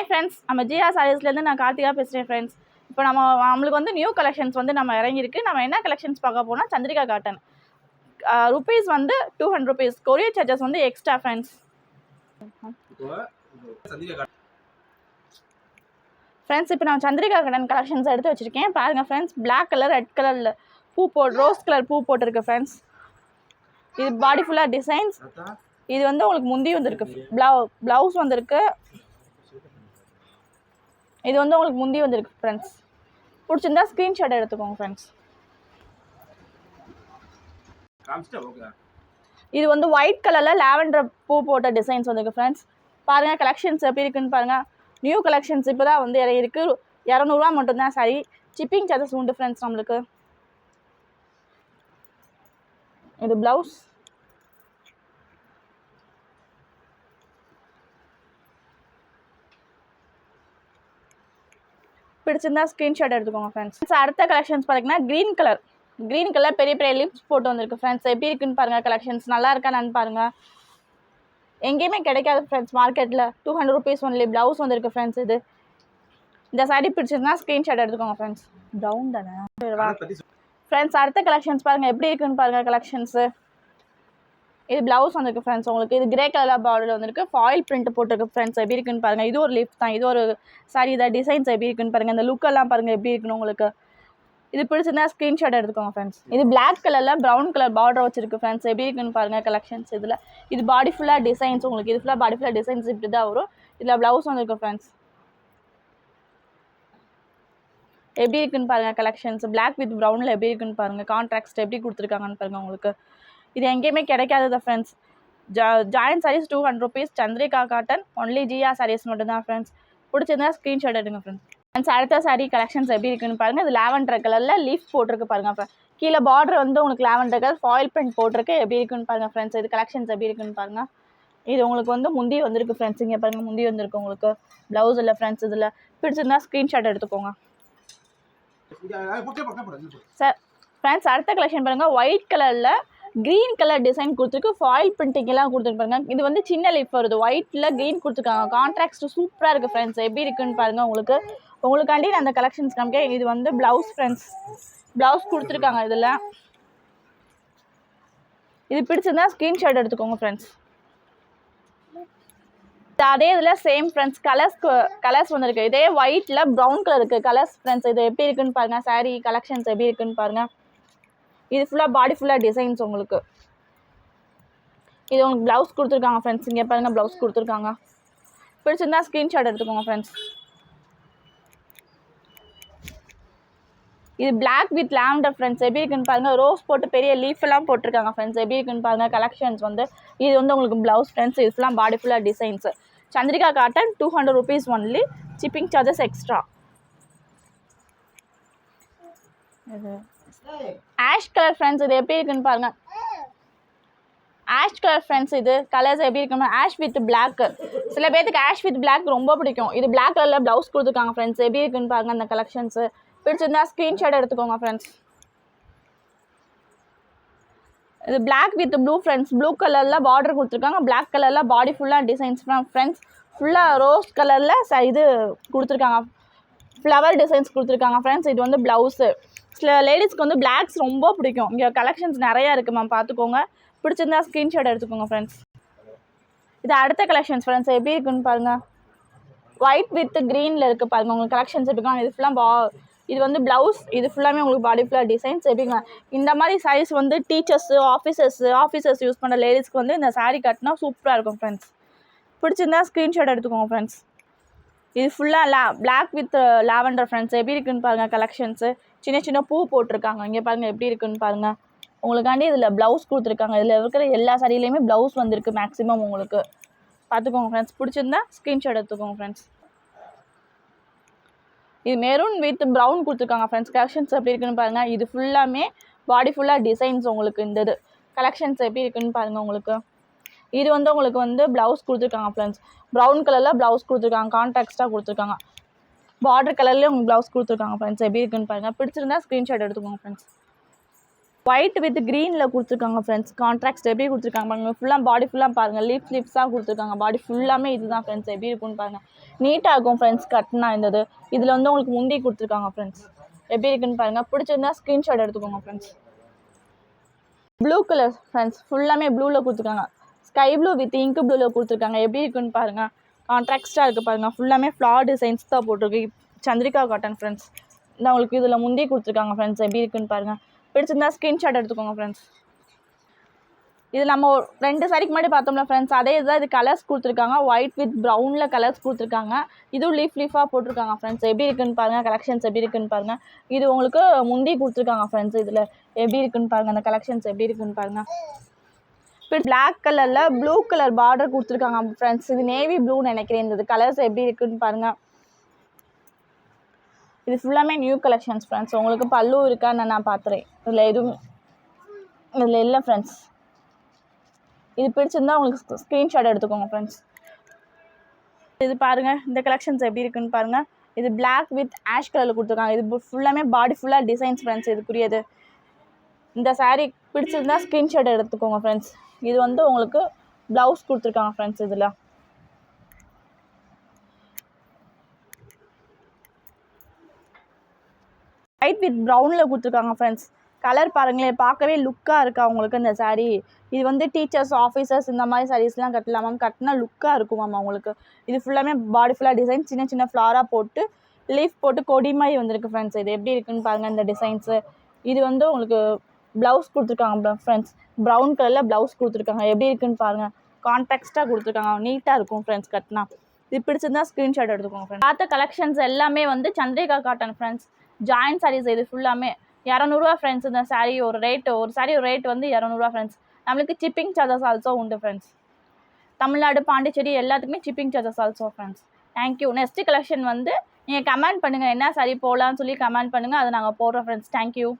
Hi friends, நம்ம ஜிஆ சாரீஸ்லேருந்து நான் கார்த்திகா பேசுகிறேன் ஃப்ரெண்ட்ஸ். இப்போ நம்மளுக்கு வந்து நியூ கலெக்ஷன்ஸ் வந்து நம்ம இறங்கியிருக்கு. நம்ம என்ன கலெக்ஷன்ஸ் பார்க்க போனால் சந்திரிகா காட்டன். ருபீஸ் வந்து 200 rupees. கொரியர் சார்ஜஸ் வந்து எக்ஸ்ட்ரா ஃப்ரெண்ட்ஸ். ஃப்ரெண்ட்ஸ் இப்போ நான் சந்திரிகா காட்டன் கலெக்ஷன்ஸ் எடுத்து வச்சுருக்கேன் பாருங்கள் ஃப்ரெண்ட்ஸ். பிளாக் கலர், ரெட் கலரில் ரோஸ் கலர் பூ போட்டிருக்கு ஃப்ரெண்ட்ஸ். இது பாடி ஃபுல்லாக டிசைன்ஸ். இது வந்து உங்களுக்கு முந்தி வந்துருக்கு, ப்ளவுஸ் வந்துருக்கு. இது வந்து உங்களுக்கு முந்தி வந்துருக்கு ஃப்ரெண்ட்ஸ். பிடிச்சிருந்தா ஸ்க்ரீன்ஷாட் எடுத்துக்கோங்க ஃப்ரெண்ட்ஸ். இது வந்து ஒயிட் கலரில் லாவெண்டர் பூ போட்ட டிசைன்ஸ் வந்துருக்கு ஃப்ரெண்ட்ஸ். பாருங்கள் கலெக்ஷன்ஸ் எப்படி இருக்குன்னு பாருங்கள். நியூ கலெக்ஷன்ஸ் இப்போ தான் வந்து இறங்கியிருக்கு. 200 ரூபா மட்டும்தான் சாரி. ஷிப்பிங் சார்ஜஸ் உண்டு ஃப்ரெண்ட்ஸ் நம்மளுக்கு. இது ப்ளவுஸ். பிடிச்சிருந்தா ஸ்க்ரீன்ஷாட் எடுத்துக்கோங்க ஃப்ரெண்ட்ஸ். அடுத்த கலெக்ஷன்ஸ் பார்த்தீங்கன்னா க்ரீன் கலர் பெரிய பெரிய லிப்ஸ் போட்டு வந்திருக்கு ஃப்ரெண்ட்ஸ். எப்படி இருக்குன்னு பாருங்கள். கலெக்ஷன்ஸ் நல்லா இருக்கான்னு பாருங்கள். எங்கேயுமே கிடைக்காது ஃப்ரெண்ட்ஸ் மார்க்கெட்டில். 200 rupees ஒன்லி. ப்ளவுஸ் வந்துருக்கு ஃப்ரெண்ட்ஸ். இந்த சாரி பிடிச்சிருந்தா ஸ்க்ரீன்ஷாட் எடுத்துக்கோங்க ஃப்ரெண்ட்ஸ். ப்ரௌன் தானே ஃப்ரெண்ட்ஸ். அடுத்த கலெக்ஷன்ஸ் பாருங்கள் எப்படி இருக்குன்னு பாருங்கள் கலெக்ஷன்ஸு. இது ப்ளவுஸ் வந்துருக்கு ஃப்ரெண்ட்ஸ் உங்களுக்கு. இது கிரே கலர் பார்டர் வந்துருக்கு. ஃபாயில் பிரிண்ட் போட்டிருக்கு ஃப்ரெண்ட்ஸ். எப்படி இருக்குன்னு பாருங்கள். இது ஒரு லிப் தான். இது ஒரு சாரி. இதை டிசைன்ஸ் எப்படி இருக்குன்னு பாருங்கள். இந்த லுக்கெல்லாம் பாருங்கள் எப்படி இருக்குன்னு உங்களுக்கு. இது பிடிச்சிருந்தா ஸ்க்ரீன்ஷாட் எடுத்துக்கோங்க ஃப்ரெண்ட்ஸ். இது பிளாக் கலரில் ப்ரௌன் கலர் பார்டர் வச்சிருக்கு ஃப்ரெண்ட்ஸ். எப்படி இருக்குன்னு பாருங்கள் கலெக்ஷன்ஸ். இது பாடி ஃபுல்லாக டிசைன்ஸ் உங்களுக்கு. இது ஃபுல்லாக பாடி ஃபுல்லாக டிசைன்ஸ் இப்படி தான் வரும். இதில் ப்ளவுஸ் வந்துருக்கு ஃப்ரெண்ட்ஸ். எப்படி இருக்குன்னு பாருங்கள் கலெக்ஷன்ஸ். பிளாக் வித் ப்ரௌனில் எப்படி இருக்குன்னு பாருங்கள். கான்ட்ராக்ட் எப்படி கொடுத்துருக்காங்கன்னு பாருங்கள் உங்களுக்கு. இது எங்கேயுமே கிடைக்காது friends. Join sarees 200 rupees. Chandrika cotton only ஜிஆ சாரீஸ் மட்டும்தான் ஃப்ரெண்ட்ஸ். பிடிச்சிருந்தா ஸ்க்ரீன்ஷாட் எடுங்க ஃப்ரெண்ட்ஸ். அடுத்த சாரீ கலெக்ஷன்ஸ் எப்படி இருக்குன்னு பாருங்கள். இது லாவெண்டர் கலரில் லீஃப் போட்டிருக்கு பாருங்கள் ஃப்ரெண்ட்ஸ். கீழே பார்டர் வந்து உங்களுக்கு லாவெண்டர் கலர் ஃபாயில் பிரிண்ட் போட்டிருக்கு. எப்படி இருக்குன்னு பாருங்கள் ஃப்ரெண்ட்ஸ். இது கலெக்ஷன்ஸ் எப்படி இருக்குன்னு பாருங்கள். இது உங்களுக்கு வந்து முந்தி வந்திருக்கு ஃப்ரெண்ட்ஸ். இங்கே பாருங்கள் முந்தி வந்திருக்கு உங்களுக்கு. ப்ளவுஸ் இல்லை ஃப்ரெண்ட்ஸ். இதில் பிடிச்சிருந்தா ஸ்க்ரீன்ஷாட் எடுத்துக்கோங்க சார். ஃப்ரெண்ட்ஸ் அடுத்த கலெக்ஷன் பாருங்கள். ஒயிட் கலரில் க்ரீன் கலர் டிசைன் கொடுத்துருக்கு. ஃபாயில் பிரிண்டிங் எல்லாம் கொடுத்துருப்பாங்க. இது வந்து சின்ன லிப் வருது. ஒயிட்டில் க்ரீன் கொடுத்துருக்காங்க. கான்ட்ராக்ட் சூப்பராக இருக்குது ஃப்ரெண்ட்ஸ். எப்படி இருக்குன்னு பாருங்கள் உங்களுக்காண்டி நான் அந்த கலெக்ஷன்ஸ் காமிக்க. இது வந்து ப்ளவுஸ் ஃப்ரெண்ட்ஸ். ப்ளவுஸ் கொடுத்துருக்காங்க இதில். இது பிடிச்சிருந்தா ஸ்க்ரீன்ஷாட் எடுத்துக்கோங்க ஃப்ரெண்ட்ஸ். அதே இதில் சேம் ஃப்ரெண்ட்ஸ் கலர்ஸ் வந்துருக்கு. இதே ஒயிட்டில் ப்ரௌன் கலர் இருக்குது கலர்ஸ் ஃப்ரெண்ட்ஸ். இது எப்படி இருக்குன்னு பாருங்கள். சாரீ கலெக்ஷன்ஸ் எப்படி இருக்குன்னு பாருங்கள். இது ஃபுல்லாக பாடி ஃபுல்லாக டிசைன்ஸ் உங்களுக்கு. இது உங்களுக்கு ப்ளவுஸ் கொடுத்துருக்காங்க ஃப்ரெண்ட்ஸ். இங்கே பாருங்கள் ப்ளவுஸ் கொடுத்துருக்காங்க. பிடிச்சிருந்தா ஸ்க்ரீன்ஷாட் எடுத்துக்கோங்க ஃப்ரெண்ட்ஸ். இது பிளாக் வித் லாவெண்டர் ஃப்ரெண்ட்ஸ். எப்படி இருக்குன்னு பாருங்கள். ரோஸ் போட்டு பெரிய லீஃப் எல்லாம் போட்டிருக்காங்க ஃப்ரெண்ட்ஸ். எப்படி இருக்குன்னு பாருங்கள் கலெக்ஷன்ஸ் வந்து. இது வந்து உங்களுக்கு ப்ளவுஸ் ஃப்ரெண்ட்ஸ். இது ஃபுல்லாக பாடி ஃபுல்லாக designs. Chandrika cotton 200 rupees only. Shipping charges extra. இது ஆஷ் கலர் ஃப்ரெண்ட்ஸ். இது எப்படி இருக்குன்னு பாருங்க. Ash colour friends. இது கலர்ஸ் எப்படி இருக்குன்னா ஆஷ் வித் பிளாக். சில பேருக்கு ஆஷ் வித் பிளாக் ரொம்ப பிடிக்கும். இது பிளாக் கலரில் ப்ளவுஸ் கொடுத்துருக்காங்க ஃப்ரெண்ட்ஸ். எப்படி இருக்குன்னு பாருங்க அந்த கலெக்ஷன்ஸு. பிடிச்சிருந்தா ஸ்க்ரீன்ஷாட் எடுத்துக்கோங்க ஃப்ரெண்ட்ஸ். இது black with blue friends. Blue கலரில் பார்டர் கொடுத்துருக்காங்க. பிளாக் கலரில் பாடி ஃபுல்லாக டிசைன்ஸ் ஃப்ரெண்ட்ஸ். ஃபுல்லாக ரோஸ் கலரில் இது கொடுத்துருக்காங்க. ஃப்ளவர் டிசைன்ஸ் கொடுத்துருக்காங்க ஃப்ரெண்ட்ஸ். இது வந்து ப்ளவுஸு. சில லேடிஸ்க்கு வந்து பிளாக்ஸ் ரொம்ப பிடிக்கும். இங்கே கலெக்ஷன்ஸ் நிறையா இருக்குது மேம், பார்த்துக்கோங்க. பிடிச்சிருந்தா ஸ்க்ரீன்ஷாட் எடுத்துக்கோங்க ஃப்ரெண்ட்ஸ். இது அடுத்த கலெக்ஷன்ஸ் ஃப்ரெண்ட்ஸ். எப்படி இருக்குன்னு பாருங்கள். ஒயிட் வித் க்ரீனில் இருக்குது பாருங்கள் உங்களுக்கு கலெக்ஷன்ஸ் எடுத்துக்கோங்க. இது ஃபுல்லாக இது வந்து ப்ளவுஸ். இது ஃபுல்லாமே உங்களுக்கு பாடி ஃபுல்லாக டிசைன்ஸ். எப்படிங்க இந்த மாதிரி சாரீஸ் வந்து டீச்சர்ஸு ஆஃபீஸர்ஸ் யூஸ் பண்ணுற லேடிஸ்க்கு வந்து இந்த சாரீ கட்டினா சூப்பராக இருக்கும் ஃப்ரெண்ட்ஸ். பிடிச்சிருந்தா ஸ்க்ரீன்ஷாட் எடுத்துக்கோங்க ஃப்ரெண்ட்ஸ். இது ஃபுல்லாக பிளாக் வித் லாவெண்டர் ஃப்ரெண்ட்ஸ். எப்படி இருக்குன்னு பாருங்கள் கலெக்ஷன்ஸு. சின்ன சின்ன பூ போட்டிருக்காங்க. இங்கே பாருங்கள் எப்படி இருக்குன்னு பாருங்கள். உங்களுக்காண்டி இதில் ப்ளவுஸ் கொடுத்துருக்காங்க. இதில் இருக்கிற எல்லா சாரிலையுமே ப்ளவுஸ் வந்திருக்கு மேக்ஸிமம் உங்களுக்கு. பார்த்துக்கோங்க ஃப்ரெண்ட்ஸ். பிடிச்சிருந்தா ஸ்க்ரீன்ஷாட் எடுத்துக்கோங்க ஃப்ரெண்ட்ஸ். இது மெரூன் வித் ப்ரௌன் கொடுத்துருக்காங்க ஃப்ரெண்ட்ஸ். கலெக்ஷன்ஸ் எப்படி இருக்குன்னு பாருங்கள். இது ஃபுல்லாமே பாடி ஃபுல்லாக டிசைன்ஸ் உங்களுக்கு. இந்த கலெக்ஷன்ஸ் எப்படி இருக்குன்னு பாருங்கள் உங்களுக்கு. இது வந்து உங்களுக்கு வந்து ப்ளவுஸ் கொடுத்துருக்காங்க ஃப்ரெண்ட்ஸ். ப்ரௌன் கலரில் ப்ளவுஸ் கொடுத்துருக்காங்க. கான்ட்ராக்டாக கொடுத்துருக்காங்க. பார்டர் கலர்லேயே உங்களுக்கு ப்ளவுஸ் கொடுத்துருக்காங்க ஃப்ரெண்ட்ஸ். எப்படி இருக்குன்னு பாருங்கள். பிடிச்சிருந்தா ஸ்க்ரீன்ஷாட் எடுத்துக்கோங்க ஃப்ரெண்ட்ஸ். ஒயிட் வித் க்ரீனில் கொடுத்துருக்காங்க ஃப்ரெண்ட்ஸ். கான்ட்ராக்ட் எப்படி கொடுத்துருக்காங்க பாருங்கள். ஃபுல்லாக பாடி ஃபுல்லாக பாருங்கள், லீஃப்ஸாக கொடுத்துருக்காங்க. பாடி ஃபுல்லாமே இதுதான் ஃப்ரெண்ட்ஸ். எப்படி இருக்குன்னு பாருங்கள். நீட்டாக இருக்கும் ஃப்ரெண்ட்ஸ். கட்டினா இருந்தது இதில் வந்து உங்களுக்கு முந்தி கொடுத்துருக்காங்க ஃப்ரெண்ட்ஸ். எப்படி இருக்குன்னு பாருங்கள். பிடிச்சிருந்தா ஸ்க்ரீன்ஷாட் எடுத்துக்கோங்க ஃப்ரெண்ட்ஸ். Blue colour friends. ஃபுல்லாமே ப்ளூவில் கொடுத்துருக்காங்க. ஸ்கை ப்ளூ வித் இங்க் ப்ளூவில் கொடுத்துருக்காங்க. எப்படி இருக்குன்னு பாருங்கள். கான்ட்ராக்டாக இருக்குது பாருங்கள். ஃபுல்லாமே ஃப்ளார் டிசைன்ஸ் தான் போட்டிருக்கு. Chandrika cotton friends. இந்த உங்களுக்கு இதில் முந்தி கொடுத்துருக்காங்க ஃப்ரெண்ட்ஸ். எப்படி இருக்குன்னு பாருங்கள். பிடிச்சிருந்தா ஸ்க்ரீன்ஷாட் எடுத்துக்கோங்க ஃப்ரெண்ட்ஸ். இது நம்ம 2 சாரிக்கு முன்னாடி பார்த்தோம்ல ஃப்ரெண்ட்ஸ், அதே இதுதான். இது கலர்ஸ் கொடுத்துருக்காங்க. ஒயிட் வித் ப்ரௌனில் கலர்ஸ் கொடுத்துருக்காங்க. இதுவும் லீஃபாக போட்டிருக்காங்க ஃப்ரெண்ட்ஸ். எப்படி இருக்குன்னு பாருங்கள். கலெக்ஷன்ஸ் எப்படி இருக்குன்னு பாருங்கள். இது உங்களுக்கு முந்தி கொடுத்துருக்காங்க ஃப்ரெண்ட்ஸ். இதில் எப்படி இருக்குன்னு பாருங்கள். அந்த கலெக்ஷன்ஸ் எப்படி இருக்குன்னு பாருங்கள். பிளாக் கலரில் ப்ளூ கலர் பார்டர் கொடுத்துருக்காங்க ஃப்ரெண்ட்ஸ். இது நேவி ப்ளூன்னு நினைக்கிறேன். இந்த கலர்ஸ் எப்படி இருக்குன்னு பாருங்கள். இது ஃபுல்லாமே நியூ கலெக்ஷன்ஸ் ஃப்ரெண்ட்ஸ். உங்களுக்கு பல்லு இருக்கான்னு நான் பார்த்துறேன். இதில் எதுவும் இதில் இல்லை ஃப்ரெண்ட்ஸ். இது பிடிச்சிருந்தா உங்களுக்கு ஸ்க்ரீன்ஷாட் எடுத்துக்கோங்க ஃப்ரெண்ட்ஸ். இது பாருங்கள். இந்த கலெக்ஷன்ஸ் எப்படி இருக்குன்னு பாருங்கள். இது பிளாக் வித் ஆஷ் கலரில் கொடுத்துருக்காங்க. இது ஃபுல்லாமே பாடி ஃபுல்லாக டிசைன்ஸ் ஃப்ரெண்ட்ஸ். இதுக்குரியது. இந்த சாரீ பிடிச்சிருந்தா ஸ்க்ரீன்ஷாட் எடுத்துக்கோங்க ஃப்ரெண்ட்ஸ். இது வந்து உங்களுக்கு ப்ளவுஸ் கொடுத்துருக்காங்க ஃப்ரெண்ட்ஸ். இதில் ஒயிட் வித் ப்ரௌனில் கொடுத்துருக்காங்க ஃப்ரெண்ட்ஸ். கலர் பாருங்களேன், பார்க்கவே லுக்காக இருக்கா உங்களுக்கு இந்த சாரீ. இது வந்து டீச்சர்ஸ், ஆஃபீஸர்ஸ் இந்த மாதிரி சாரீஸ்லாம் கட்டலாம் மேம். கட்டினா லுக்காக இருக்கும் மேம் உங்களுக்கு. இது ஃபுல்லாமே பாடி ஃபுல்லாக டிசைன் சின்ன சின்ன ஃப்ளாராக போட்டு லீஃப் போட்டு கொடி மாதிரி வந்திருக்கு ஃப்ரெண்ட்ஸ். இது எப்படி இருக்குன்னு பாருங்கள். இந்த டிசைன்ஸு இது வந்து உங்களுக்கு ப்ளவுஸ் கொடுத்துருக்காங்க ஃப்ரெண்ட்ஸ். ப்ரௌன் கலரில் ப்ளவுஸ் கொடுத்துருக்காங்க. எப்படி இருக்குன்னு பாருங்கள். கான்ட்ராக்டாக கொடுத்துருக்காங்க. நீட்டாக இருக்கும் ஃப்ரெண்ட்ஸ் கட்டினா. இது பிடிச்சிருந்தா ஸ்க்ரீன்ஷாட் எடுத்துக்கோங்க ஃப்ரெண்ட்ஸ். பார்த்த கலெக்ஷன்ஸ் எல்லாமே வந்து Chandrika cotton friends. Join sarees. இது ஃபுல்லாமே 200 ஃப்ரெண்ட்ஸ். இந்த சாரீ ஒரு சாரீ ஒரு ரேட் வந்து 200 ஃப்ரெண்ட்ஸ். நம்மளுக்கு சிப்பிங் சார்ஜஸ் ஆல்சோ உண்டு ஃப்ரெண்ட்ஸ். தமிழ்நாடு, பாண்டிச்சேரி எல்லாத்துக்குமே shipping charges also friends. Thank you. Next collection வந்து நீங்கள் கமெண்ட் பண்ணுங்கள். என்ன சாரீ போகலான்னு சொல்லி கமெண்ட் பண்ணுங்கள். அதை நாங்கள் போடுறோம் ஃப்ரெண்ட்ஸ். தேங்க்யூ.